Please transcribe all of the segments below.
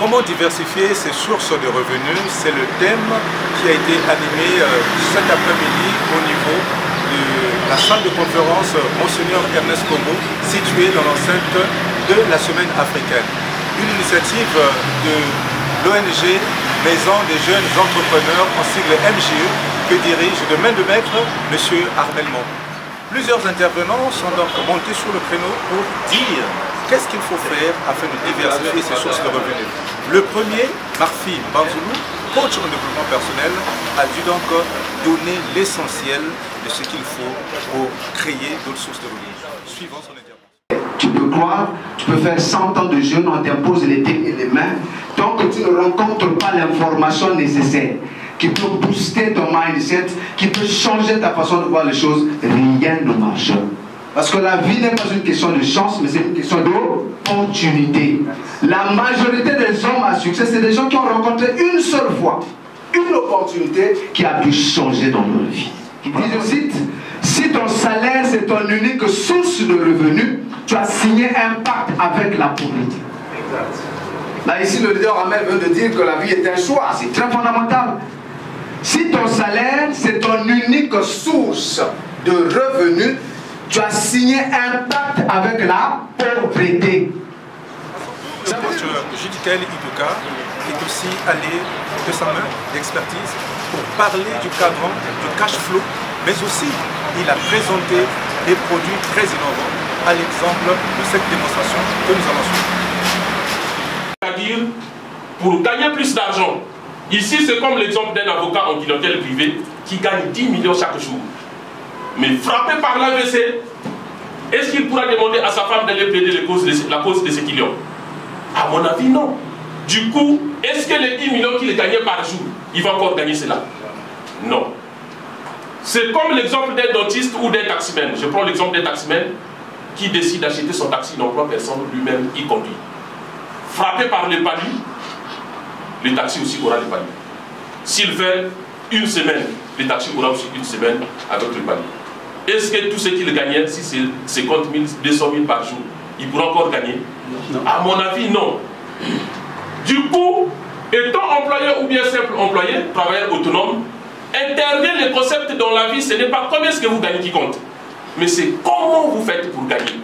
Comment diversifier ses sources de revenus? C'est le thème qui a été animé cet après-midi au niveau de la salle de conférence Monseigneur Ernest Kombo, située dans l'enceinte de la Semaine africaine. Une initiative de l'ONG Maison des jeunes entrepreneurs, en sigle MJE, que dirige de main de maître M. Armel Mont. Plusieurs intervenants sont donc montés sur le créneau pour dire qu'est-ce qu'il faut faire afin de diversifier ses sources de revenus. Le premier, Marfi Banzoulou, coach en développement personnel, a dû donc donner l'essentiel de ce qu'il faut pour créer d'autres sources de revenus. Suivant son intervention. Tu peux croire, tu peux faire 100 ans de jeûne, on t'impose les pieds et les mains, tant que tu ne rencontres pas l'information nécessaire qui peut booster ton mindset, qui peut changer ta façon de voir les choses, rien ne marche. Parce que la vie n'est pas une question de chance, mais c'est une question d'opportunité. La majorité des hommes à succès, c'est des gens qui ont rencontré une seule fois une opportunité qui a pu changer dans leur vie. Et je cite, si ton salaire c'est ton unique source de revenus, tu as signé un pacte avec la pauvreté. Là ici le leader Ahmed veut de dire que la vie est un choix, c'est très fondamental. Si ton salaire c'est ton unique source de revenus, tu as signé un pacte avec la pauvreté. Le coach Judicaël Iduka est aussi allé de sa main d'expertise pour parler du cadran, du cash flow, mais aussi il a présenté des produits très innovants à l'exemple de cette démonstration que nous allons suivre. C'est-à-dire, pour gagner plus d'argent, ici c'est comme l'exemple d'un avocat en clientèle privée qui gagne 10 millions chaque jour. Mais frappé par l'AVC, est-ce qu'il pourra demander à sa femme d'aller plaider la cause de ses clients? À mon avis, non. Du coup, est-ce que les 10 millions qu'il gagnait par jour, il va encore gagner cela? Non. C'est comme l'exemple d'un dentiste ou d'un taximan. Je prends l'exemple d'un taximan qui décide d'acheter son taxi, n'emploie personne, lui-même y conduit. Frappé par les paliers, le taxi aussi aura les paliers. S'il fait une semaine, le taxi aura aussi une semaine avec le palier. Est-ce que tout ce qu'il gagnait, si c'est 50 000, 200 000 par jour, il pourra encore gagner? Non. À mon avis, non. Du coup, étant employé ou bien simple employé, travailleur autonome, intervient le concept dans la vie, ce n'est pas combien est-ce que vous gagnez qui compte, mais c'est comment vous faites pour gagner.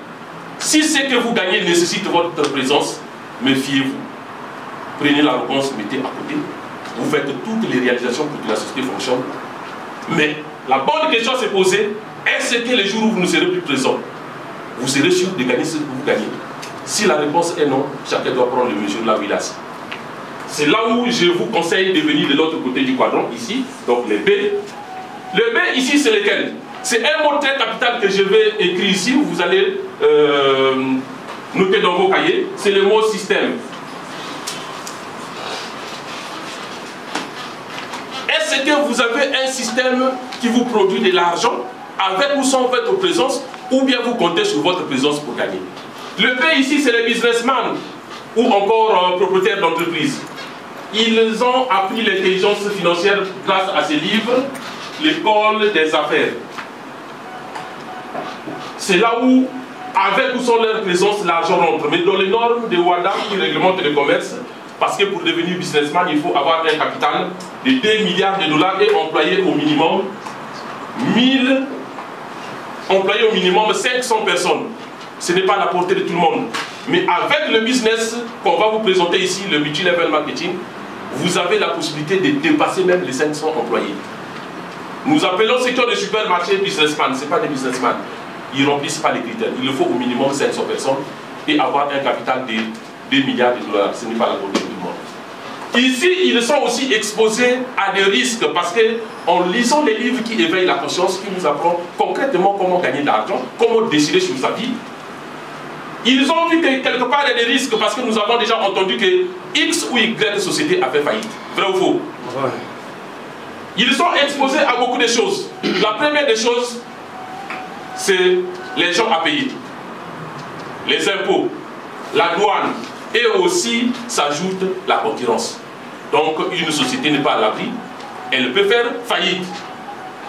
Si ce que vous gagnez nécessite votre présence, méfiez-vous. Prenez la réponse, mettez à côté. Vous faites toutes les réalisations pour que la société fonctionne. Mais la bonne question à se poser, est-ce que les jours où vous ne serez plus présent, vous serez sûr de gagner ce que vous gagnez? Si la réponse est non, chacun doit prendre les mesures là où il est assis. C'est là où je vous conseille de venir de l'autre côté du quadrant, ici, donc les B. Le B ici, c'est lequel? C'est un mot très capital que je vais écrire ici, vous allez noter dans vos cahiers, c'est le mot système. Est-ce que vous avez un système qui vous produit de l'argent avec ou sans votre présence, ou bien vous comptez sur votre présence pour gagner? Le P ici, c'est les businessmen ou encore propriétaires d'entreprise. Ils ont appris l'intelligence financière grâce à ces livres, l'école des affaires. C'est là où, avec ou sans leur présence, l'argent rentre. Mais dans les normes de WADA qui réglementent le commerce, parce que pour devenir businessman, il faut avoir un capital de 2 milliards de dollars et employer au minimum 1000, employer au minimum 500 personnes. Ce n'est pas à la portée de tout le monde. Mais avec le business qu'on va vous présenter ici, le multi-level marketing, vous avez la possibilité de dépasser même les 500 employés. Nous appelons secteur de supermarché businessman, ce n'est pas des businessmen. Ils ne remplissent pas les critères. Il faut au minimum 500 personnes et avoir un capital de 2 milliards de dollars. Ce n'est pas la portée de tout le monde. Ici, ils sont aussi exposés à des risques parce qu'en lisant les livres qui éveillent la conscience, qui nous apprennent concrètement comment gagner de l'argent, comment décider sur sa vie, ils ont vu que quelque part il y a des risques parce que nous avons déjà entendu que X ou Y société a fait faillite. Vrai ou faux? Ouais. Ils sont exposés à beaucoup de choses. La première des choses, c'est les gens à payer. Les impôts, la douane, et aussi s'ajoute la concurrence. Donc une société n'est pas à l'abri, elle peut faire faillite.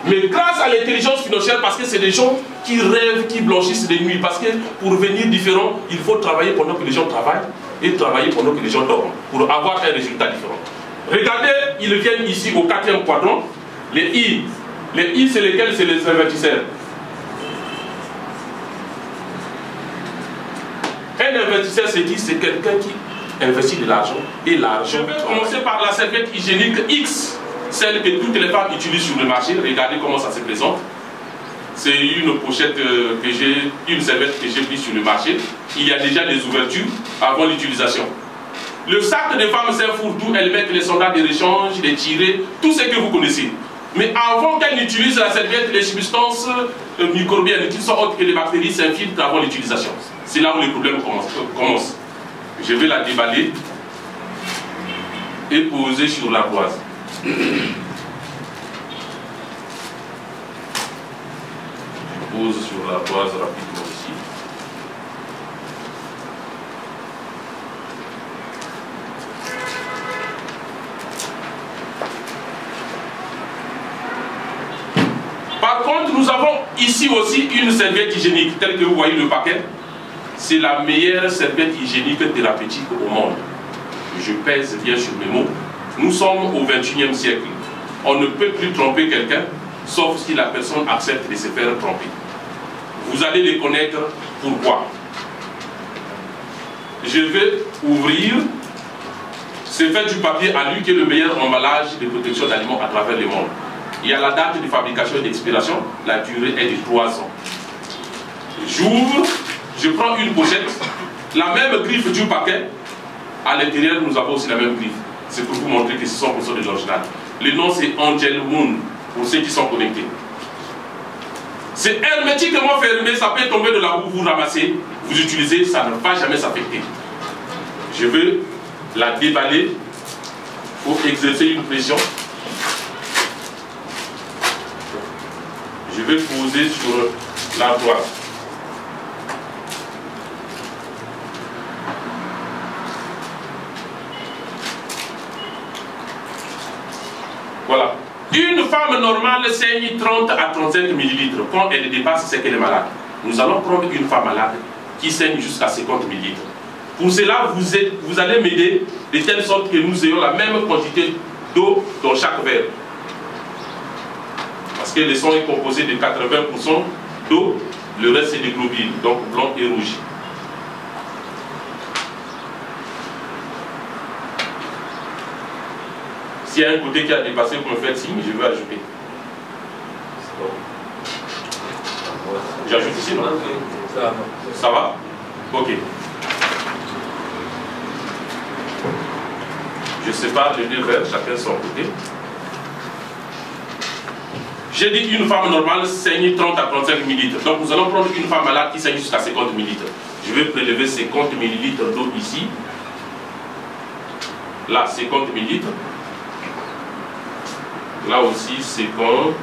Mais grâce à l'intelligence financière, parce que c'est des gens qui rêvent, qui blanchissent de nuit, parce que pour devenir différent, il faut travailler pendant que les gens travaillent. et travailler pendant que les gens dorment pour avoir un résultat différent. Regardez, ils viennent ici au 4e quadrant. Les I. Les I, c'est lesquels? C'est les investisseurs. Un investisseur, c'est qui? C'est quelqu'un qui investit de l'argent. Et l'argent. Je vais commencer par la serviette hygiénique X, celle que toutes les femmes utilisent sur le marché. Regardez comment ça se présente. C'est une pochette que j'ai, une serviette que j'ai prise sur le marché. Il y a déjà des ouvertures avant l'utilisation. Le sac de femmes, c'est un fourre-tout. Elles mettent les sondages de rechange, les tirets, tout ce que vous connaissez. Mais avant qu'elles n'utilisent la serviette, les substances microbiennes, qui sont autres que les bactéries, s'infiltrent avant l'utilisation. C'est là où les problèmes commencent. Je vais la déballer et poser sur l'ardoise. Je pose sur l'ardoise rapidement ici. Par contre, nous avons ici aussi une serviette hygiénique, telle que vous voyez le paquet. C'est la meilleure serviette hygiénique thérapeutique au monde. Je pèse bien sur mes mots. Nous sommes au XXIe siècle. On ne peut plus tromper quelqu'un, sauf si la personne accepte de se faire tromper. Vous allez les connaître. Pourquoi? Je vais ouvrir. C'est fait du papier alu qui est le meilleur emballage de protection d'aliments à travers le monde. Il y a la date de fabrication et d'expiration. La durée est de 3 ans. J'ouvre. Je prends une pochette, la même griffe du paquet. À l'intérieur, nous avons aussi la même griffe. C'est pour vous montrer que ce sont de l'original. Le nom, c'est Angel Moon, pour ceux qui sont connectés. C'est hermétiquement fermé, ça peut tomber de la boue, vous ramassez, vous utilisez, ça ne va jamais s'affecter. Je vais la déballer pour exercer une pression. Je vais poser sur l'ardoise. Voilà. Une femme normale saigne 30 à 35 ml. Quand elle dépasse, c'est qu'elle est malade. Nous allons prendre une femme malade qui saigne jusqu'à 50 ml. Pour cela, vous allez m'aider de telle sorte que nous ayons la même quantité d'eau dans chaque verre. Parce que le sang est composé de 80% d'eau, le reste c'est des globules, donc blanc et rouge. S'il y a un côté qui a dépassé, vous me faites signe, je vais ajouter. J'ajoute ici, non? Ça va? Ok. Je sépare les deux verres, chacun de son côté. J'ai dit une femme normale saigne 30 à 35 ml. Donc nous allons prendre une femme malade qui saigne jusqu'à 50 ml. Je vais prélever 50 ml d'eau ici. Là, 50 ml. Là aussi, 50.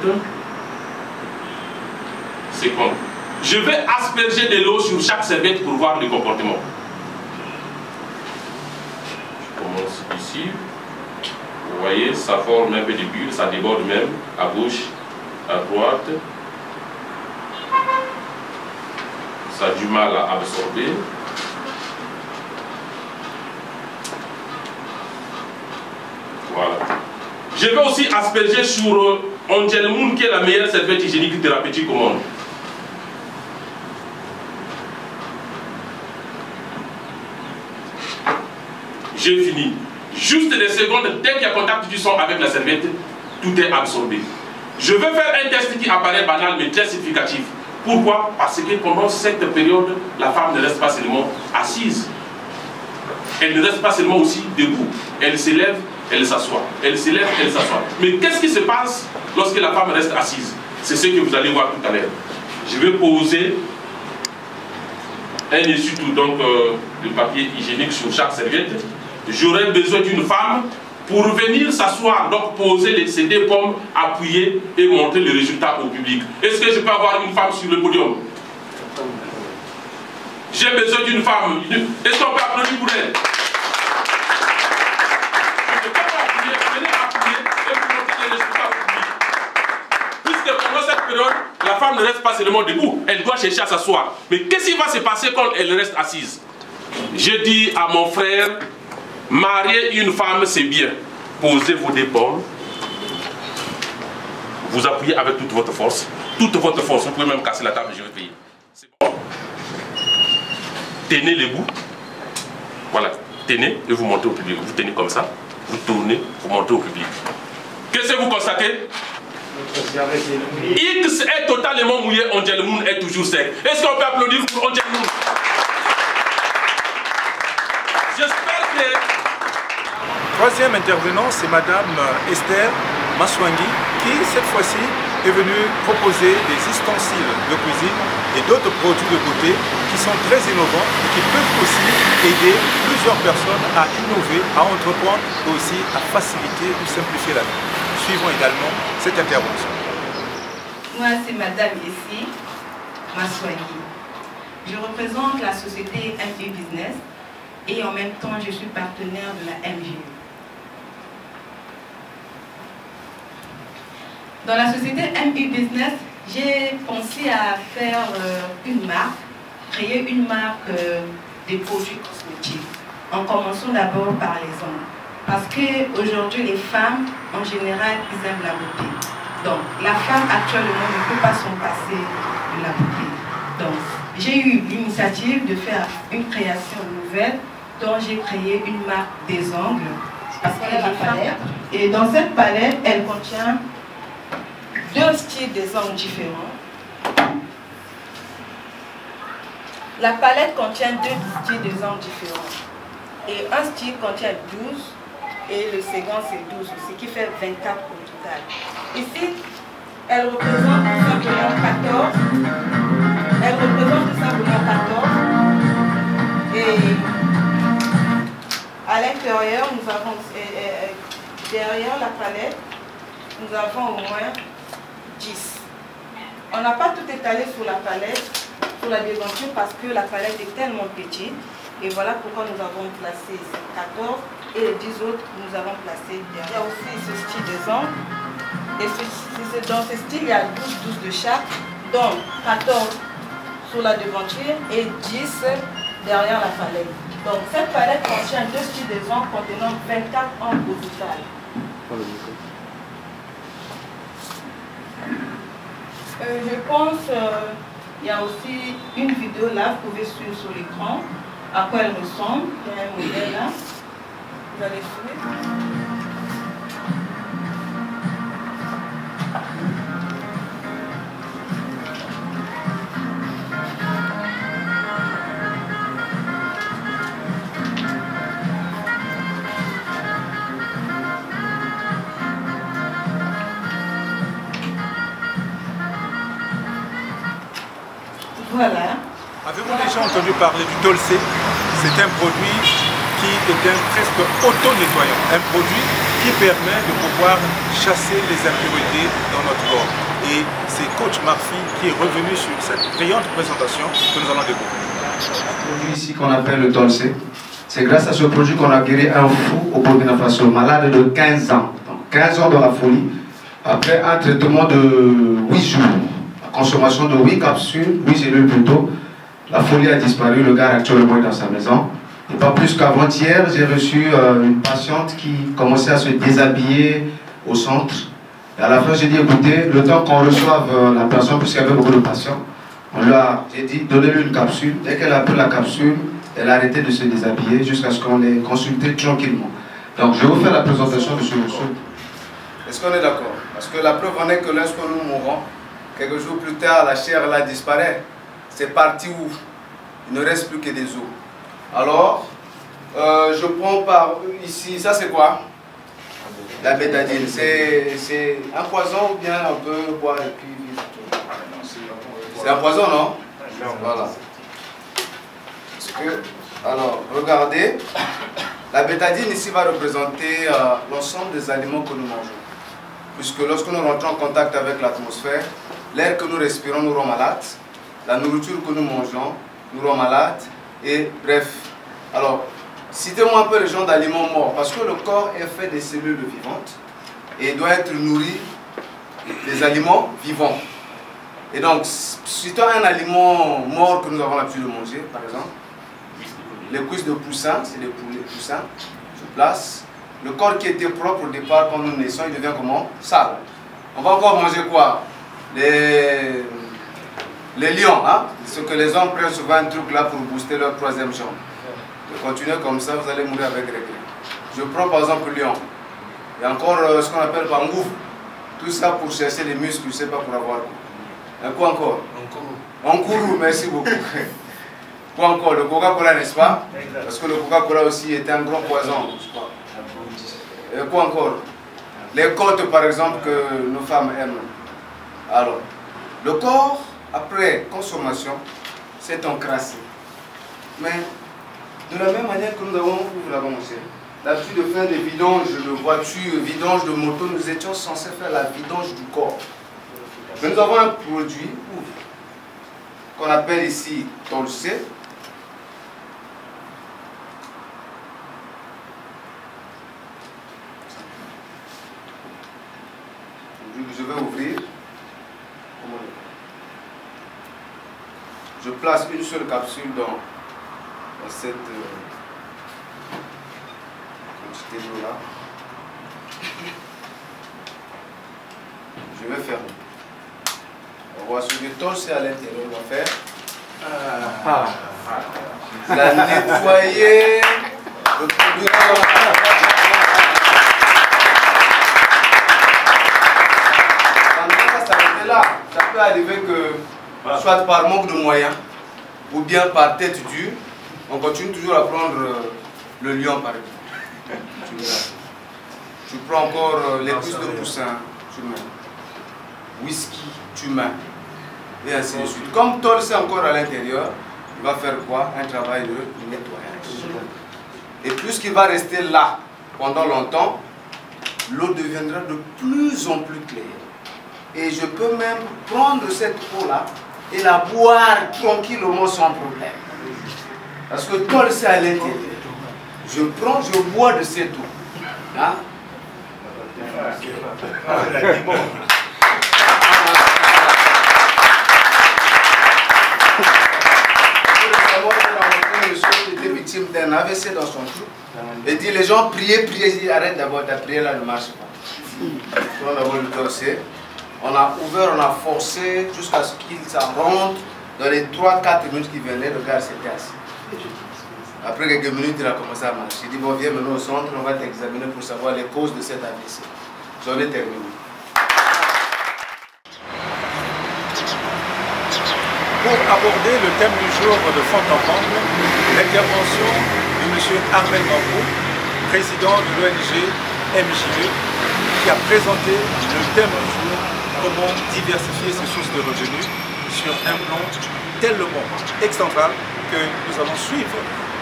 Je vais asperger de l'eau sur chaque serviette pour voir le comportement. Je commence ici. Vous voyez, ça forme un peu de bulles, ça déborde même à gauche, à droite. Ça a du mal à absorber. Voilà. Je vais aussi asperger sur Angel Moon, qui est la meilleure serviette hygiénique thérapeutique au monde. J'ai fini. Juste des secondes, dès qu'il y a contact du sang avec la serviette, tout est absorbé. Je vais faire un test qui apparaît banal mais très significatif. Pourquoi? Parce que pendant cette période, la femme ne reste pas seulement assise. Elle ne reste pas seulement aussi debout. Elle s'élève, elle s'assoit. Elle s'élève, elle s'assoit. Mais qu'est-ce qui se passe lorsque la femme reste assise? C'est ce que vous allez voir tout à l'heure. Je vais poser un essuie-tout, donc de papier hygiénique sur chaque serviette. J'aurai besoin d'une femme pour venir s'asseoir, donc poser ces deux pommes, appuyer et montrer le résultat au public. Est-ce que je peux avoir une femme sur le podium? J'ai besoin d'une femme. Est-ce qu'on peut applaudir pour elle? Je ne peux pas appuyer, venez appuyer et vous montrer le résultat au public. Puisque pendant cette période, la femme ne reste pas seulement debout, elle doit chercher à s'asseoir. Mais qu'est-ce qui va se passer quand elle reste assise? J'ai dit à mon frère, marier une femme c'est bien. Posez vos épaules. Vous appuyez avec toute votre force. Toute votre force. Vous pouvez même casser la table, je vais payer. C'est bon. Tenez les bouts. Voilà. Tenez et vous montez au public. Vous tenez comme ça. Vous tournez, vous montez au public. Qu'est-ce que vous constatez? X est totalement mouillé, Angel Moon est toujours sec. Est-ce qu'on peut applaudir pour Angel Moon? J'espère que... Troisième intervenant, c'est Madame Esther Maswangi, qui cette fois-ci est venue proposer des ustensiles de cuisine et d'autres produits de beauté qui sont très innovants et qui peuvent aussi aider plusieurs personnes à innover, à entreprendre et aussi à faciliter ou simplifier la vie. Suivons également cette intervention. Moi, c'est Madame Essie Maswangi. Je représente la société MG Business et en même temps, je suis partenaire de la MGE. Dans la société MU Business, j'ai pensé à faire une marque, créer une marque des produits cosmétiques, en commençant d'abord par les hommes. Parce qu'aujourd'hui, les femmes, en général, ils aiment la beauté. Donc, la femme actuellement ne peut pas s'en passer de la beauté. Donc, j'ai eu l'initiative de faire une création nouvelle dont j'ai créé une marque des ongles. Parce qu'elle est une palette. Et dans cette palette, elle contient 2 styles des ongles différents. La palette contient 2 styles des ongles différents. Et un style contient 12 et le second c'est 12, ce qui fait 24 au total. Ici, elle représente tout simplement 14. Elle représente tout simplement 14. Et à l'intérieur, nous avons, derrière la palette, nous avons au moins 10. On n'a pas tout étalé sur la palette, sur la devanture, parce que la palette est tellement petite. Et voilà pourquoi nous avons placé 14 et les 10 autres, nous avons placé derrière. Il y a aussi ce style des ongles. Et dans ce style, il y a 12 de chaque, donc 14 sur la devanture et 10 derrière la palette. Donc cette palette contient 2 styles des ongles contenant 24 ongles au total. Je pense qu'il y a aussi une vidéo là, vous pouvez suivre sur l'écran, à quoi elle ressemble. Il y a un modèle là, vous allez suivre. Voilà. Avez-vous déjà entendu parler du Dolce? C'est un produit qui est presque auto-nettoyant. Un produit qui permet de pouvoir chasser les impuretés dans notre corps. Et c'est Coach Murphy qui est revenu sur cette brillante présentation que nous allons découvrir. Le produit ici qu'on appelle le Dolce, c'est grâce à ce produit qu'on a guéri un fou au Burkina Faso, malade de 15 ans. Donc 15 ans dans la folie, après un traitement de 8 jours. Consommation de 8 capsules, 8 cellules plutôt. La folie a disparu, le gars actuellement est dans sa maison. Et pas plus qu'avant-hier, j'ai reçu une patiente qui commençait à se déshabiller au centre. Et à la fin, j'ai dit, écoutez, le temps qu'on reçoive la personne, puisqu'il y avait beaucoup de patients, j'ai dit, donnez-lui une capsule. Dès qu'elle a pris la capsule, elle a arrêté de se déshabiller jusqu'à ce qu'on l'ait consulté tranquillement. Donc, je vais vous faire la présentation de ce monsieur. Est-ce qu'on est d'accord? Parce que la preuve en est que lorsque nous mourons, quelques jours plus tard, la chair là disparaît. C'est parti où il ne reste plus que des os. Alors, je prends par ici, ça c'est quoi? La bétadine. C'est un poison ou bien on peut boire et puis vivre? C'est un poison, non? Voilà. Parce que, alors, regardez, la bétadine ici va représenter l'ensemble des aliments que nous mangeons. Puisque lorsque nous rentrons en contact avec l'atmosphère, l'air que nous respirons nous rend malades, la nourriture que nous mangeons nous rend malades, et bref. Alors, citez-moi un peu le genre d'aliments morts, parce que le corps est fait des cellules vivantes et doit être nourri des aliments vivants. Et donc, citons un aliment mort que nous avons l'habitude de manger, par exemple. les cuisses de poussin, c'est les poussins, je place. Le corps qui était propre au départ quand nous naissons, il devient comment? Sale. On va encore manger quoi? Les lions, hein? Ce que les hommes prennent souvent un truc là pour booster leur troisième jambe. De continuer comme ça, vous allez mourir avec regret. Je prends par exemple le lion. Il y a encore ce qu'on appelle pangouf. Tout ça pour chercher les muscles, je ne sais pas pour avoir quoi. Quoi encore? Un kourou, merci beaucoup. Quoi encore? Le Coca-Cola, n'est-ce pas? Parce que le Coca-Cola aussi est un grand poison. Et quoi encore? Les côtes, par exemple, que nos femmes aiment. Alors, le corps, après consommation, c'est encrassé. Mais, de la même manière que nous avons, vous l'avez montré, l'habitude de faire des vidanges de voitures, vidanges de motos, nous étions censés faire la vidange du corps. Mais nous avons un produit qu'on appelle ici Tolsé. Je vais ouvrir. Je place une seule capsule dans cette quantité d'eau-là. Je vais fermer. On va se Tolsé à l'intérieur. On va faire. La nettoyer. Le produit. Là, ça peut arriver que, soit par manque de moyens, ou bien par tête dure, on continue toujours à prendre le lion par exemple. Tu prends encore les cuisses de poussin, tu mets. Whisky, tu mets. Et ainsi de suite. Comme Tolsé encore à l'intérieur, il va faire quoi? Un travail de nettoyage. Et puisqu'il va rester là pendant longtemps, l'eau deviendra de plus en plus claire. Et je peux même prendre cette eau-là et la boire tranquillement sans problème. Parce que Tolsé à l'intérieur. Je prends, je bois de cette eau. Hein? Monsieur qui était victime d'un AVC dans son trou. Et dit les gens priez, priez, il arrête d'abord, ta prière là ne marche pas. On a voulu Tolsé. On a ouvert, on a forcé jusqu'à ce qu'il s'en rentre dans les 3-4 minutes qui venaient, le gars s'était assis. Après quelques minutes, il a commencé à marcher. Il dit, bon, viens maintenant au centre, on va t'examiner pour savoir les causes de cet AVC. J'en ai terminé. Pour aborder le thème du jour de fond en comble, l'intervention de M. Armel Mambou, président de l'ONG MJE, qui a présenté le thème du jour, comment diversifier ses sources de revenus sur un plan tellement extempore que nous allons suivre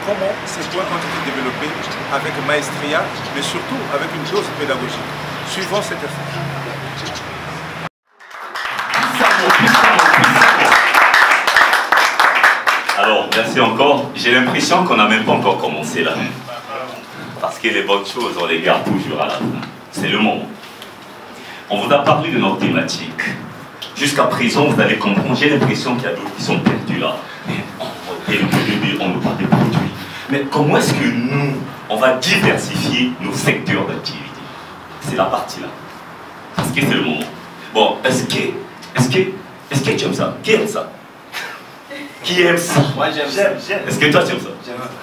comment ces points ont été développés avec maestria, mais surtout avec une dose pédagogique. Suivons cet effort. Alors, merci encore. J'ai l'impression qu'on n'a même pas encore commencé là. Parce que les bonnes choses, on les garde toujours à la fin. C'est le moment. On vous a parlé de notre thématique. Jusqu'à présent, vous allez comprendre, j'ai l'impression qu'il y a d'autres qui sont perdus là. Et on nous parle des produits. Mais comment est-ce que nous, on va diversifier nos secteurs d'activité? C'est la partie là. Parce que c'est le moment. Bon, est-ce que tu aimes ça? Qui aime ça? Qui aime ça? Moi j'aime. Est-ce que toi tu aimes ça?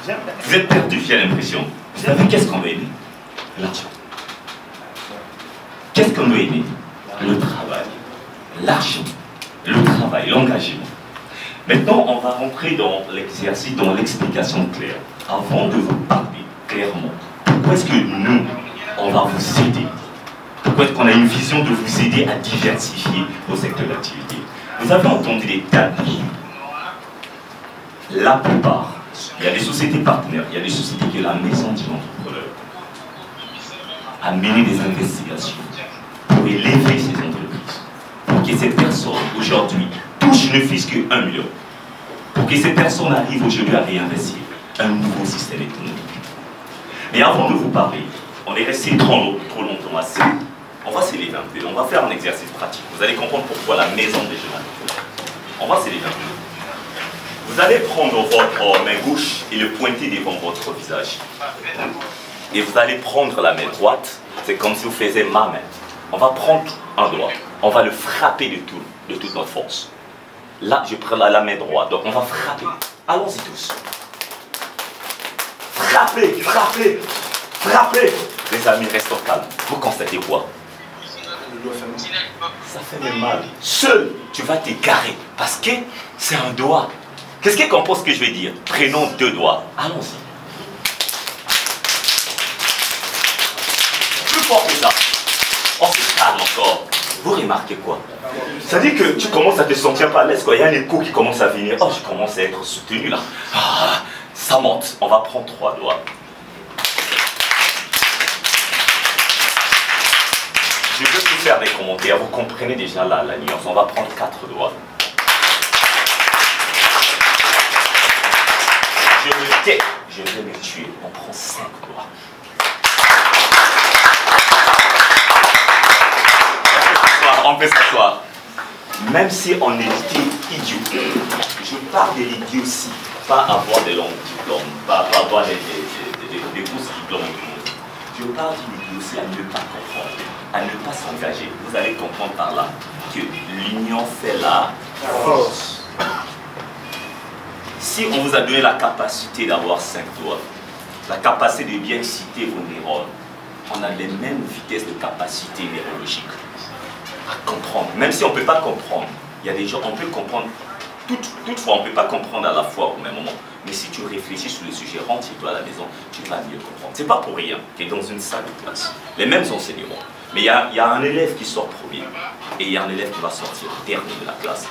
J'aime. Vous êtes perdu, j'ai l'impression. Vous savez qu'est-ce qu'on va aimer? L'argent. Qu'est-ce qu'on doit aimer? Le travail. L'argent. Le travail, l'engagement. Maintenant, on va rentrer dans l'exercice, dans l'explication claire. Avant de vous parler clairement, pourquoi est-ce que nous, on va vous aider? Pourquoi est-ce qu'on a une vision de vous aider à diversifier vos secteurs d'activité? Vous avez entendu des tas de choses. La plupart, il y a des sociétés partenaires, il y a des sociétés qui ont la maison de l'entrepreneur à mener des investigations pour élever ces entreprises, pour que ces personnes aujourd'hui touchent ne fût-ce que 1 million, pour que ces personnes arrivent aujourd'hui à réinvestir un nouveau système économique. Mais avant de vous parler, on est resté trop longtemps assis. On va s'élever un peu, on va faire un exercice pratique. Vous allez comprendre pourquoi la maison des jeunes entrepreneurs. On va s'élever un peu. Vous allez prendre votre main gauche et le pointer devant votre visage. Et vous allez prendre la main droite, c'est comme si vous faisiez ma main. On va prendre un doigt, on va le frapper de toute notre force. Là, je prends la main droite, donc on va frapper. Allons-y tous. Frappez, frappez, frappez. Les amis, restons calmes. Vous constatez quoi? Ça fait même mal. Seul, tu vas t'égarer parce que c'est un doigt. Qu'est-ce qu'on pense que je vais dire? Prenons 2 doigts. Allons-y. Plus fort que ça. On se calme encore. Vous remarquez quoi? Ça dit que tu commences à te sentir pas à l'aise. Il y a un écho qui commence à venir. Oh, je commence à être soutenu là. Ah, ça monte. On va prendre 3 doigts. Je veux plus faire des commentaires. Vous comprenez déjà la nuance. On va prendre 4 doigts. Je me tais. Je vais me tuer. On prend 5 doigts. On peut s'asseoir. Même si on est idiot, je parle de l'idiotie, pas avoir des longs diplômes, pas avoir des grosses diplômes. Je parle de l'idiotie à ne pas comprendre, à ne pas s'engager. Vous allez comprendre par là que l'union fait la force. Si on vous a donné la capacité d'avoir 5 doigts, la capacité de bien citer vos neurones, on a les mêmes vitesses de capacité neurologique. À comprendre, même si on ne peut pas comprendre, il y a des gens, on peut comprendre, toutefois on ne peut pas comprendre à la fois au même moment, mais si tu réfléchis sur le sujet, rentre-toi à la maison, tu vas mieux comprendre. C'est pas pour rien que dans une salle de classe, les mêmes enseignements, mais il y a un élève qui sort premier, et il y a un élève qui va sortir dernier de la classe.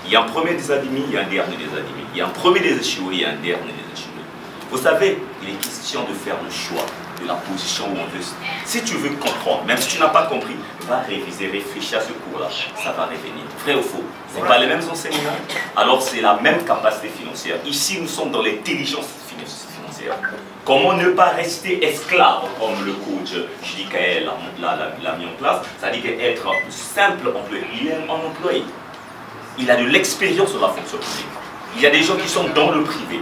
Il y a un premier des admis, il y a un dernier des admis, il y a un premier des échoués, il y a un dernier des échoués. Vous savez, il est question de faire le choix de la position où on veut. Si tu veux comprendre, même si tu n'as pas compris, va réviser, réfléchir à ce cours-là, ça va revenir. Vrai ou faux? Ce n'est pas les mêmes enseignements, alors c'est la même capacité financière. Ici, nous sommes dans l'intelligence financière. Comment ne pas rester esclave, comme le coach Judy Kael l'a mis en place, c'est-à-dire qu'être simple employé. Il est un employé. Il a de l'expérience sur la fonction publique. Il y a des gens qui sont dans le privé.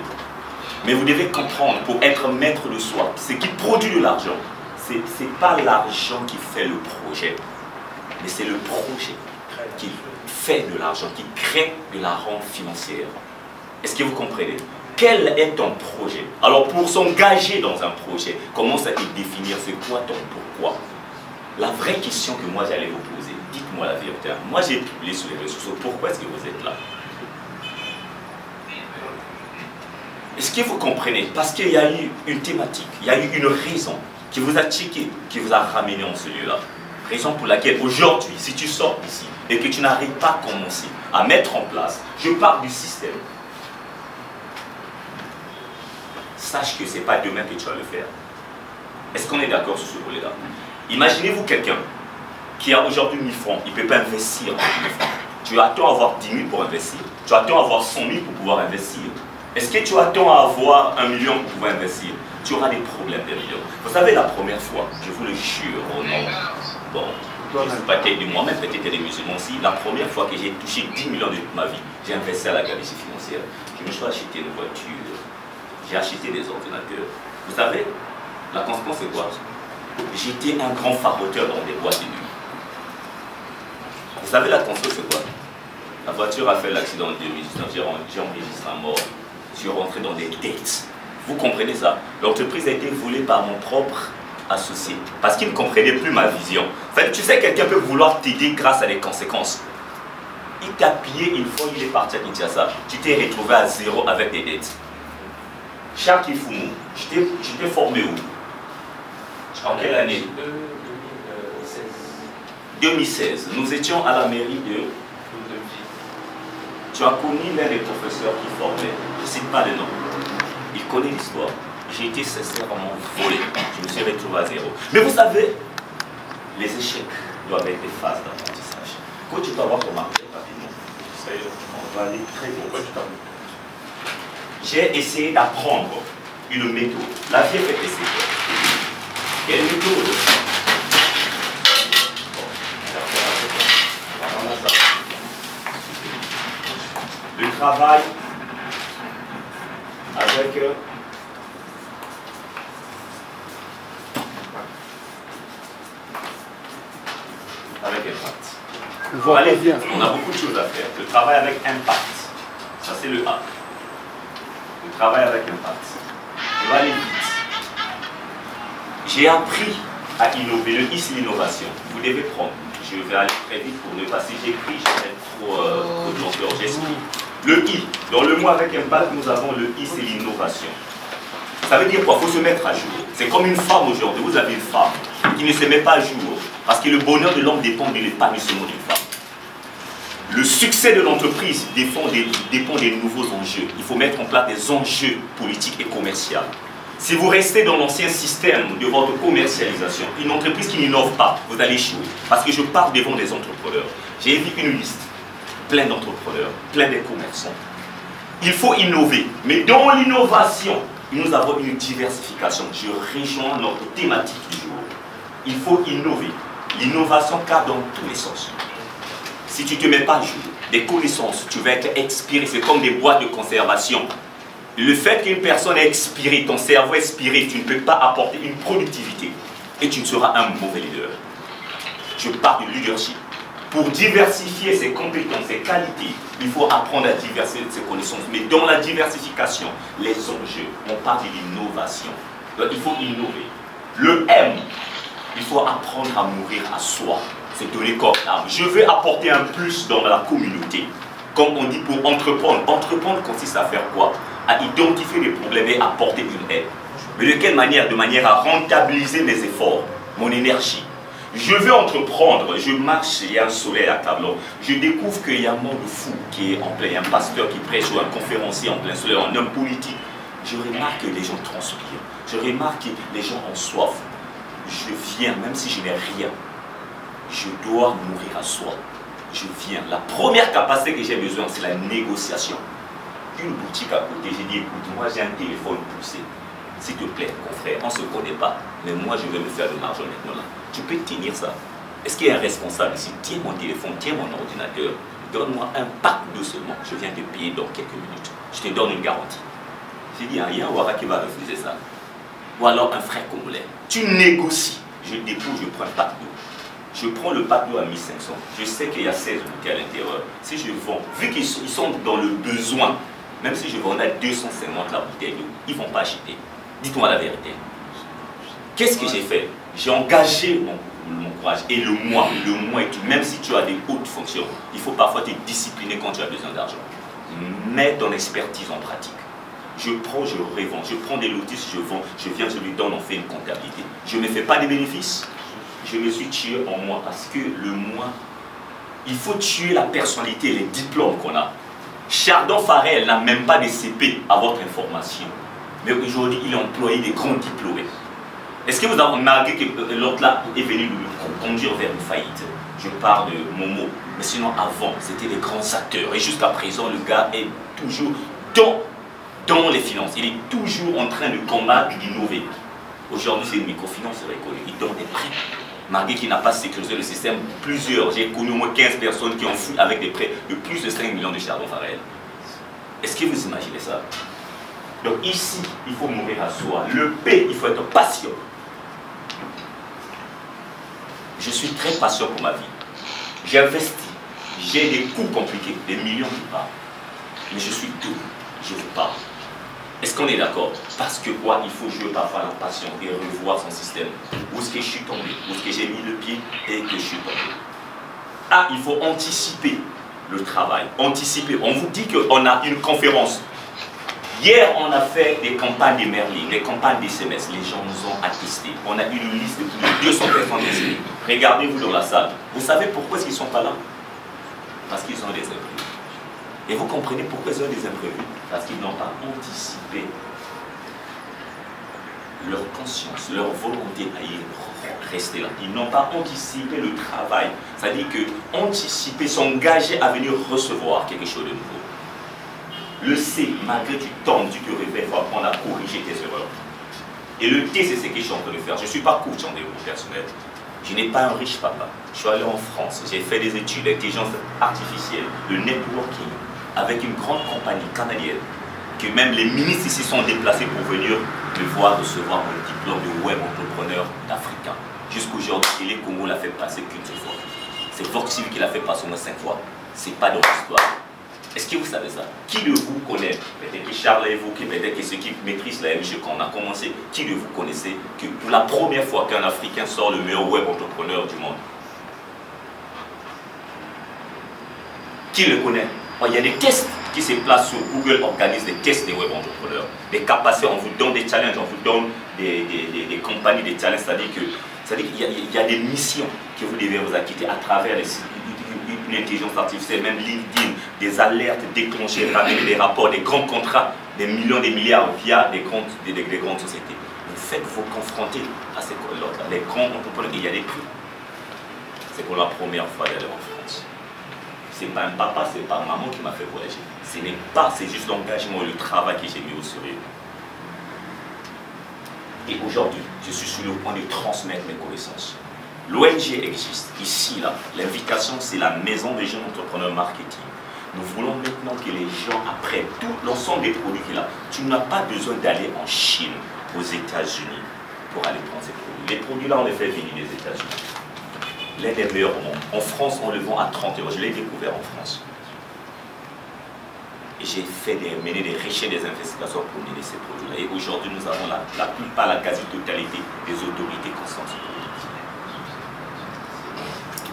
Mais vous devez comprendre, pour être maître de soi, ce qui produit de l'argent, ce n'est pas l'argent qui fait le projet, mais c'est le projet qui fait de l'argent, qui crée de la rente financière. Est-ce que vous comprenez? Quel est ton projet? Alors pour s'engager dans un projet, commence à te définir c'est quoi ton pourquoi. La vraie question que moi j'allais vous poser, dites-moi la vérité. Moi j'ai publié sur les réseaux sociaux, pourquoi est-ce que vous êtes là? Est-ce que vous comprenez? Parce qu'il y a eu une thématique, il y a eu une raison qui vous a checké, qui vous a ramené en ce lieu-là. Raison pour laquelle aujourd'hui, si tu sors d'ici et que tu n'arrives pas à commencer à mettre en place, je parle du système, sache que ce n'est pas demain que tu vas le faire. Est-ce qu'on est d'accord sur ce volet-là? Imaginez-vous quelqu'un qui a aujourd'hui 1000 francs, il ne peut pas investir en 1000 francs. Tu attends à avoir 10 000 pour investir, tu attends à avoir 100 000 pour pouvoir investir. Est-ce que tu attends à avoir 1 million pour pouvoir investir? Tu auras des problèmes de millions. Vous savez, la première fois, je vous le jure, au nom, bon, je ne sais pas peut-être de moi-même, peut-être des musulmans aussi, la première fois que j'ai touché 10 millions de ma vie, j'ai investi à la Galicie financière. Je me suis acheté une voiture, j'ai acheté des ordinateurs. Vous savez, la conséquence c'est quoi? J'étais un grand faroteur dans des boîtes de nuit. Vous savez, la conséquence c'est quoi? La voiture a fait l'accident en 2019, j'ai enregistré la mort. Je suis rentré dans des dettes. Vous comprenez ça? L'entreprise a été volée par mon propre associé. Parce qu'il ne comprenait plus ma vision. Tu sais, quelqu'un peut vouloir t'aider grâce à des conséquences. Il t'a pillé une fois, il est parti à Kinshasa. Tu t'es retrouvé à zéro avec des dettes. Charles Kifoumou, je t'ai formé où? En quelle année? 2016. Nous étions à la mairie de... Tu as connu l'un des professeurs qui formait, je ne cite pas le nom. Il connaît l'histoire. J'ai été sincèrement volé. Je me suis retrouvé à zéro. Mais vous savez, les échecs doivent être des phases d'apprentissage. Quand tu peux avoir ton marché rapidement, on va aller très vite. J'ai essayé d'apprendre une méthode. La vie est faite d'essais. Quelle méthode? Le travail impact. Allez, on a beaucoup de choses à faire. Le travail avec impact, ça c'est le A. Le travail avec impact. Je vais aller vite. J'ai appris à innover. Le I, c'est l'innovation. Vous devez prendre. Je vais aller très vite pour ne pas, si j'écris, je vais être trop de longueur. J'explique. Le I, dans le mot avec impact, nous avons le I, c'est l'innovation. Ça veut dire quoi? Il faut se mettre à jour. C'est comme une femme aujourd'hui. Vous avez une femme qui ne se met pas à jour. Parce que le bonheur de l'homme dépend de l'épanouissement d'une femme. Le succès de l'entreprise dépend des nouveaux enjeux. Il faut mettre en place des enjeux politiques et commerciaux. Si vous restez dans l'ancien système de votre commercialisation, une entreprise qui n'innove pas, vous allez échouer. Parce que je parle devant des entrepreneurs. J'ai vu une liste, plein d'entrepreneurs, plein de commerçants. Il faut innover. Mais dans l'innovation, nous avons une diversification. Je rejoins notre thématique du jour. Il faut innover. L'innovation cadre dans tous les sens. Si tu ne te mets pas à jour des connaissances, tu vas être expiré. C'est comme des boîtes de conservation. Le fait qu'une personne est expirée, ton cerveau est expiré, tu ne peux pas apporter une productivité. Et tu ne seras un mauvais leader. Je parle de leadership. Pour diversifier ses compétences, ses qualités, il faut apprendre à diversifier ses connaissances. Mais dans la diversification, les enjeux, on parle de l'innovation. Donc il faut innover. Le M, il faut apprendre à mourir à soi. C'est donner corps d'âme. Je veux apporter un plus dans la communauté. Comme on dit pour entreprendre. Entreprendre consiste à faire quoi? À identifier les problèmes et apporter une aide. Mais de quelle manière? De manière à rentabiliser mes efforts, mon énergie. Je veux entreprendre, je marche, il y a un soleil à Tablon. Je découvre qu'il y a un monde fou qui est en plein, un pasteur qui prêche ou un conférencier en plein soleil, un homme politique. Je remarque que les gens transpirent. Je remarque que les gens ont soif. Je viens, même si je n'ai rien, je dois mourir à soi. Je viens. La première capacité que j'ai besoin, c'est la négociation. Une boutique à côté, j'ai dit, écoute, moi j'ai un téléphone poussé. S'il te plaît, confrère, on ne se connaît pas, mais moi je vais me faire de l'argent maintenant là. Tu peux tenir ça. Est-ce qu'il y a un responsable ici? Tiens mon téléphone, tiens mon ordinateur, donne-moi un pack de seulement. Je viens de payer dans quelques minutes. Je te donne une garantie. J'ai dit, il y a un Ouara qui va refuser ça. Ou alors un frère congolais. Tu négocies. Je dépose, je prends un pack d'eau. Je prends le pack d'eau à 1500. Je sais qu'il y a 16 bouteilles à l'intérieur. Si je vends, vu qu'ils sont dans le besoin, même si je vends à 250 la bouteille d'eau, ils ne vont pas acheter. Dites-moi la vérité. Qu'est-ce que j'ai fait? J'ai engagé mon courage. Et le moi est tout. Même si tu as des hautes fonctions, il faut parfois te discipliner quand tu as besoin d'argent. Mets ton expertise en pratique. Je prends, je revends. Je prends des lotis, je vends. Je viens, je lui donne, on fait une comptabilité. Je ne me fais pas de bénéfices. Je me suis tué en moi parce que le moi, il faut tuer la personnalité et les diplômes qu'on a. Chardon Farel n'a même pas de CP à votre information. Mais aujourd'hui, il est employé des grands diplômés. Est-ce que vous avez remarqué que l'autre là est venu nous conduire vers une faillite? Je parle de Momo. Mais sinon, avant, c'était des grands acteurs. Et jusqu'à présent, le gars est toujours dans les finances. Il est toujours en train de combattre, d'innover. Aujourd'hui, c'est une microfinance reconnue. Il donne des prêts. Malgré qu'il n'a pas sécurisé le système, plusieurs, j'ai connu au moins 15 personnes qui ont fui avec des prêts de plus de 5 millions de chardon Farel. Est-ce que vous imaginez ça? Donc ici, il faut mourir à soi. Le P, il faut être patient. Je suis très patient pour ma vie. J'investis. J'ai des coûts compliqués, des millions qui partent. Mais je suis doux. Je vous parle. Est-ce qu'on est d'accord? Parce que quoi? Il faut jouer parfois la passion et revoir son système. Où est-ce que je suis tombé? Où est-ce que j'ai mis le pied et que je suis tombé? Ah, il faut anticiper le travail. Anticiper. On vous dit qu'on a une conférence. Hier, on a fait des campagnes de Merlin, des campagnes de SMS. Les gens nous ont attestés. On a une liste de plus de 200 personnes inscrites. Regardez-vous dans la salle. Vous savez pourquoi ils ne sont pas là? Parce qu'ils ont des imprévus. Et vous comprenez pourquoi ils ont des imprévus? Parce qu'ils n'ont pas anticipé leur conscience, leur volonté à y rester là. Ils n'ont pas anticipé le travail. C'est-à-dire que anticiper, s'engager à venir recevoir quelque chose de nouveau. Le C, malgré que tu tombes, tu te réveilles, il faut apprendre à corriger tes erreurs. Et le T, c'est ce que je suis en train de faire. Je ne suis pas coach en développement personnel. Je n'ai pas un riche papa. Je suis allé en France, j'ai fait des études d'intelligence artificielle, de networking, avec une grande compagnie canadienne, que même les ministres ici sont déplacés pour venir me voir recevoir mon diplôme de web entrepreneur d'Africain. Jusqu'aujourd'hui, les Congo l'a fait passer qu'une seule fois. C'est Voxil qui l'a fait passer au moins 5 fois. C'est pas dans l'histoire. Est-ce que vous savez ça? Qui de vous connaît, peut-être que Charles a évoqué, peut-être que ceux qui maîtrisent la MG quand on a commencé, qui de vous connaissez que pour la première fois qu'un Africain sort le meilleur web entrepreneur du monde? Qui le connaît? Il y a des tests qui se placent sur Google, organise des tests des web entrepreneurs. Des capacités, on vous donne des challenges, on vous donne des compagnies, des challenges, c'est-à-dire qu'il y a des missions que vous devez vous acquitter à travers une intelligence artificielle, même LinkedIn, des alertes déclenchées, ramener des rapports, des grands contrats, des millions, des milliards via des grandes sociétés. Vous faites-vous confronter à ces les grands entrepreneurs, il y a des prix. C'est pour la première fois d'aller en France. C'est pas un papa, c'est pas maman qui m'a fait voyager. Ce n'est pas, c'est juste l'engagement et le travail que j'ai mis au sérieux. Et aujourd'hui, je suis sur le point de transmettre mes connaissances. L'ONG existe. Ici, là, l'invitation, c'est la maison des jeunes entrepreneurs marketing. Nous voulons maintenant que les gens apprennent tout l'ensemble des produits qu'il y a. Tu n'as pas besoin d'aller en Chine, aux États-Unis, pour aller prendre ces produits. Les produits là, on les fait venir des États-Unis. L'un des meilleurs au monde. En France, on le vend à 30 €. Je l'ai découvert en France. Et j'ai mené des recherches, des investigations pour mener ces produits-là. Et aujourd'hui, nous avons la plupart, la quasi-totalité des autorités consenties.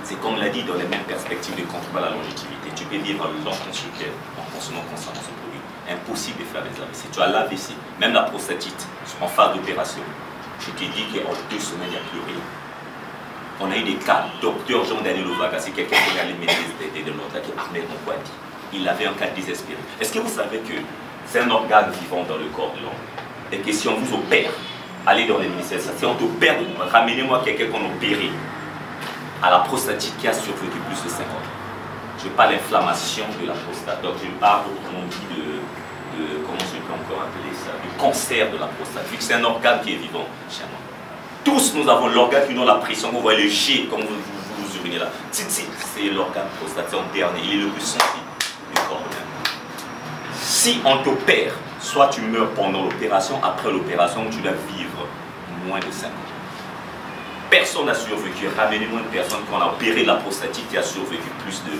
C'est comme l'a dit, dans les mêmes perspectives de contribuer à la longévité. Tu peux vivre longtemps en consommant constamment ce produit. Impossible de faire des AVC. Si tu as l'AVC, même la prostatite, en phase d'opération, je te dis qu'en 2 semaines, il n'y a plus rien. On a eu des cas, docteur Jean-Daniel Ovaga, c'est quelqu'un qui a les maîtrises de l'autre, qui est Ahmed Mokwadi. Il avait un cas désespéré. Est-ce que vous savez que c'est un organe vivant dans le corps de l'homme? Et que si on vous opère, allez dans les ministères, si on t'opère, ramenez-moi quelqu'un qu'on opère à la prostatite qui a survécu plus de 50 ans. Je parle d'inflammation de la prostate. Donc je parle autrement dit comment je peux encore appeler ça, du cancer de la prostate, vu que c'est un organe qui est vivant chez moi. Tous nous avons l'organe qui donne la pression, vous voyez le G, comme vous urinez là. C'est l'organe prostatique en dernier, il est le plus sensible du corps humain. Si on t'opère, soit tu meurs pendant l'opération, après l'opération, tu dois vivre moins de 5 ans. Personne n'a survécu. Ramenez-moi une personne qu'on a opéré de la prostatite qui a survécu plus de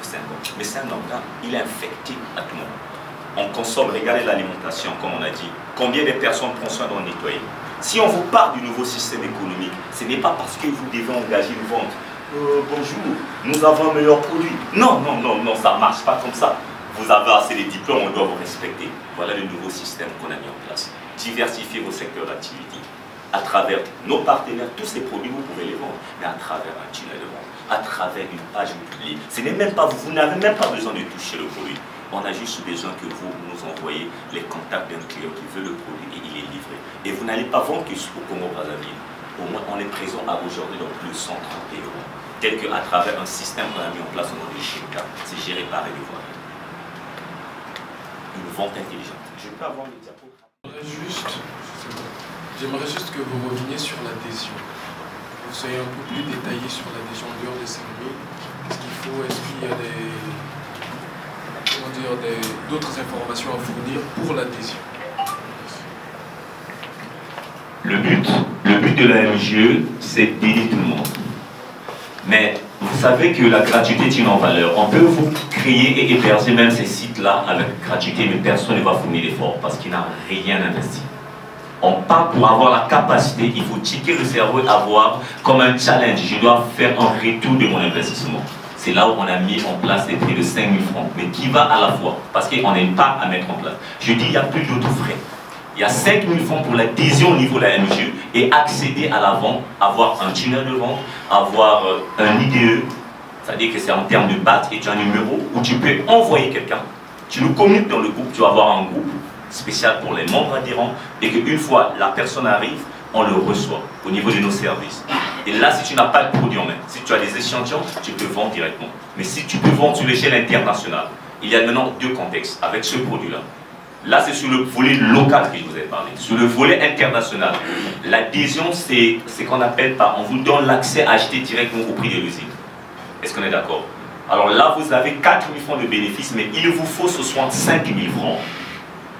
5 ans. Mais c'est un organe, il est infecté à tout moment. On consomme, regardez l'alimentation, comme on a dit. Combien de personnes prennent soin d'en nettoyer? Si on vous parle du nouveau système économique, ce n'est pas parce que vous devez engager une vente. Bonjour, nous avons un meilleur produit. Non, non, non, non, ça ne marche pas comme ça. Vous avez assez de diplômes, on doit vous respecter. Voilà le nouveau système qu'on a mis en place. Diversifier vos secteurs d'activité. À travers nos partenaires, tous ces produits, vous pouvez les vendre, mais à travers un tunnel de vente, à travers une page publiée. Ce n'est même pas, vous n'avez même pas besoin de toucher le produit. On a juste besoin que vous nous envoyez les contacts d'un client qui veut le produit et il est livré. Et vous n'allez pas vendre que au Congo-Brazzaville. Au moins, on est présent aujourd'hui dans plus de 130 pays, tel qu'à travers un système qu'on a mis en place au nom de Shinka. C'est géré par les voies. Une vente intelligente. Je peux avoir le diapo. J'aimerais juste que vous reveniez sur l'adhésion. Vous soyez un peu plus détaillé sur l'adhésion en dehors des 5 000. Qu'est-ce qu'il faut? Est-ce qu'il y a d'autres informations à fournir pour l'adhésion? Le but de la MGE, c'est d'aider tout le monde. Mais vous savez que la gratuité est une valeur. On peut vous créer et héberger même ces sites-là avec gratuité, mais personne ne va fournir l'effort parce qu'il n'a rien investi. On parle pour avoir la capacité, il faut checker le cerveau et avoir comme un challenge. Je dois faire un retour de mon investissement. C'est là où on a mis en place des prix de 5 000 francs, mais qui va à la fois, parce qu'on n'aime pas à mettre en place. Je dis, il n'y a plus d'autres frais. Il y a 5 000 francs pour l'adhésion au niveau de la MGE et accéder à la vente, avoir un tunnel de vente, avoir un IDE, c'est-à-dire que c'est en termes de BAT et tu as un numéro où tu peux envoyer quelqu'un. Tu nous communiques dans le groupe, tu vas avoir un groupe spécial pour les membres adhérents et qu'une fois la personne arrive, on le reçoit au niveau de nos services. Et là, si tu n'as pas de produit en main, si tu as des échantillons, tu peux vendre directement. Mais si tu peux vendre sur l'échelle internationale, il y a maintenant 2 contextes avec ce produit-là. Là, c'est sur le volet local que je vous ai parlé. Sur le volet international, l'adhésion, c'est ce qu'on appelle on vous donne l'accès à acheter directement au prix de l'usine. Est-ce qu'on est d'accord? Alors là, vous avez 4 000 francs de bénéfices, mais il vous faut 65 000 francs.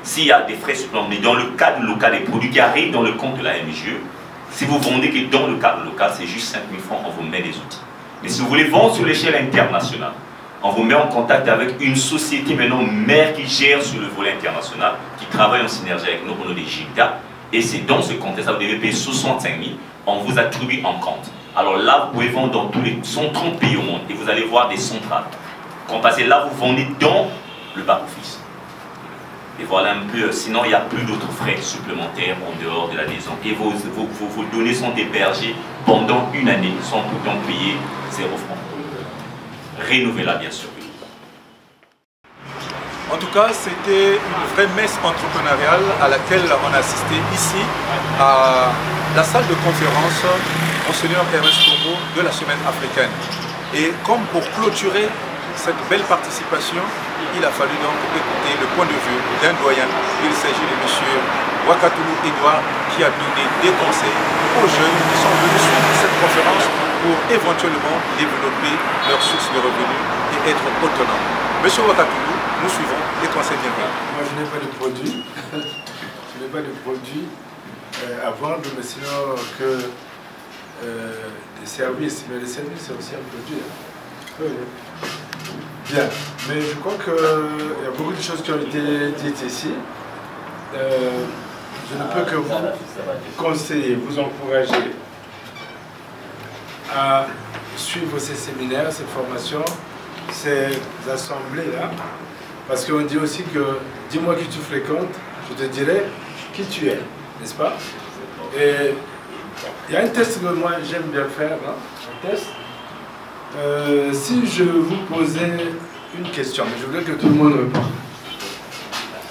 S'il y a des frais supplémentaires, dans le cadre local, des produits qui arrivent dans le compte de la MGE, si vous vendez que dans le cadre local, c'est juste 5 000 francs, on vous met des outils. Mais si vous voulez vendre sur l'échelle internationale, on vous met en contact avec une société maintenant mère qui gère sur le volet international, qui travaille en synergie avec nous au nom des GIGDA. Et c'est dans ce contexte, vous devez payer 65 000, on vous attribue en compte. Alors là, vous pouvez vendre dans tous les 130 pays au monde et vous allez voir des centrales. Quand passez là, vous vendez dans le back-office. Et voilà un peu, sinon il n'y a plus d'autres frais supplémentaires en dehors de l'adhésion. Et vos données sont hébergées pendant une année sans pourtant payer 0 francs. Renouvelable bien sûr. En tout cas, c'était une vraie messe entrepreneuriale à laquelle on a assisté ici à la salle de conférence Monseigneur Ernest Kombo de la Semaine africaine. Et comme pour clôturer cette belle participation, il a fallu donc écouter le point de vue d'un doyen. Il s'agit de M. Wakatoulou Edouard qui a donné des conseils aux jeunes qui sont venus suivre cette conférence pour éventuellement développer leurs sources de revenus et être autonomes. M. Wakatoulou, nous suivons les conseils bienvenus. Moi, je n'ai pas de produit. Je n'ai pas de produit à vendre, mais sinon que des services. Mais les services, c'est aussi un produit. Hein. Oui. Bien, mais je crois qu'il y a beaucoup de choses qui ont été dites ici. Je ne peux que vous conseiller, vous encourager à suivre ces séminaires, ces formations, ces assemblées-là. Parce qu'on dit aussi que dis-moi qui tu fréquentes, je te dirai qui tu es, n'est-ce pas? Et il y a un test que moi j'aime bien faire, hein, un test. Si je vous posais une question, mais je voudrais que tout le monde réponde.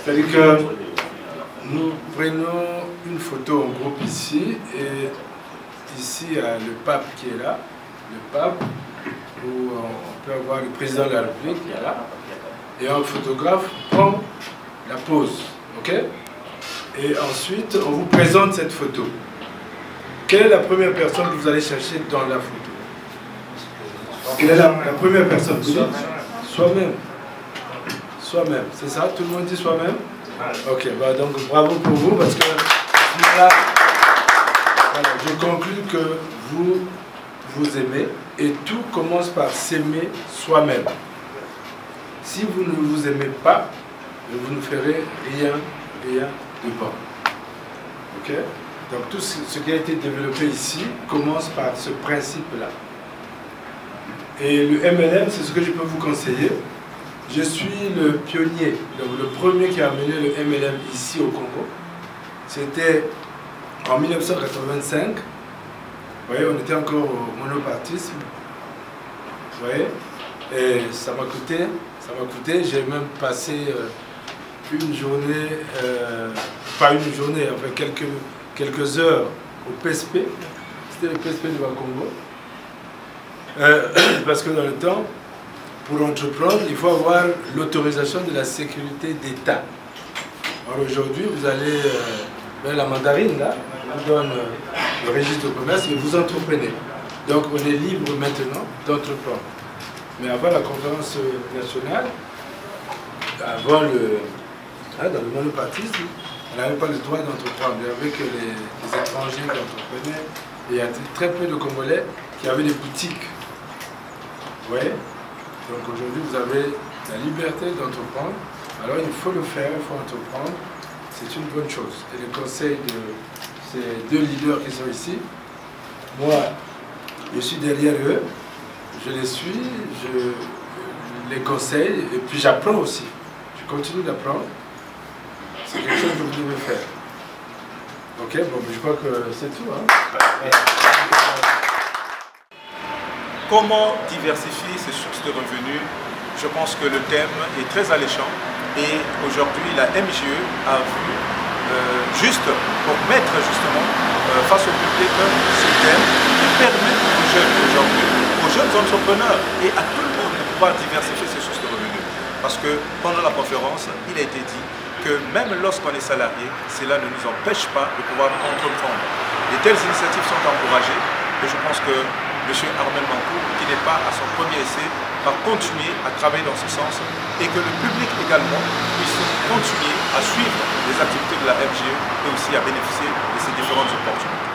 C'est-à-dire que nous prenons une photo en groupe ici, et ici il y a le pape qui est là, le pape, où on peut avoir le président de la République qui est là, et un photographe prend la pose, ok? Et ensuite on vous présente cette photo. Quelle est la première personne que vous allez chercher dans la photo? Quelle est la première personne? Soi-même. Soi-même, c'est ça? Tout le monde dit soi-même? Ok, bah donc bravo pour vous parce que voilà, je conclus que vous vous aimez et tout commence par s'aimer soi-même. Si vous ne vous aimez pas, vous ne ferez rien de bon. Ok? Donc tout ce qui a été développé ici commence par ce principe-là. Et le MLM, c'est ce que je peux vous conseiller. Je suis le pionnier, donc le premier qui a amené le MLM ici au Congo. C'était en 1985. Vous voyez, on était encore au monopartisme. Vous voyez? Et ça m'a coûté, j'ai même passé une journée, pas une journée, enfin quelques heures au PSP. C'était le PSP du Congo. Parce que dans le temps, pour entreprendre, il faut avoir l'autorisation de la sécurité d'État. Alors aujourd'hui, vous allez vers la mandarine, là, on vous donne le registre de commerce et vous entreprenez. Donc on est libre maintenant d'entreprendre. Mais avant la conférence nationale, avant dans le monopartisme, on n'avait pas le droit d'entreprendre. Il n'y avait que les étrangers qui entreprenaient. Et il y a très peu de Congolais qui avaient des boutiques. Vous voyez? Donc aujourd'hui, vous avez la liberté d'entreprendre. Alors il faut le faire, il faut entreprendre. C'est une bonne chose. Et le conseil de ces deux leaders qui sont ici, moi, je suis derrière eux, je les suis, je les conseille, et puis j'apprends aussi. Je continue d'apprendre. C'est quelque chose que vous devez faire. Ok, bon, je crois que c'est tout. Hein? Comment diversifier ses sources de revenus? Je pense que le thème est très alléchant et aujourd'hui la MJE a vu juste pour mettre justement face au public ce thème qui permet aux jeunes aujourd'hui, aux jeunes entrepreneurs et à tout le monde de pouvoir diversifier ses sources de revenus. Parce que pendant la conférence, il a été dit que même lorsqu'on est salarié, cela ne nous empêche pas de pouvoir entreprendre. De telles initiatives sont encouragées et je pense que M. Armel Mankou, qui n'est pas à son premier essai, va continuer à travailler dans ce sens et que le public également puisse continuer à suivre les activités de la MJE et aussi à bénéficier de ces différentes opportunités.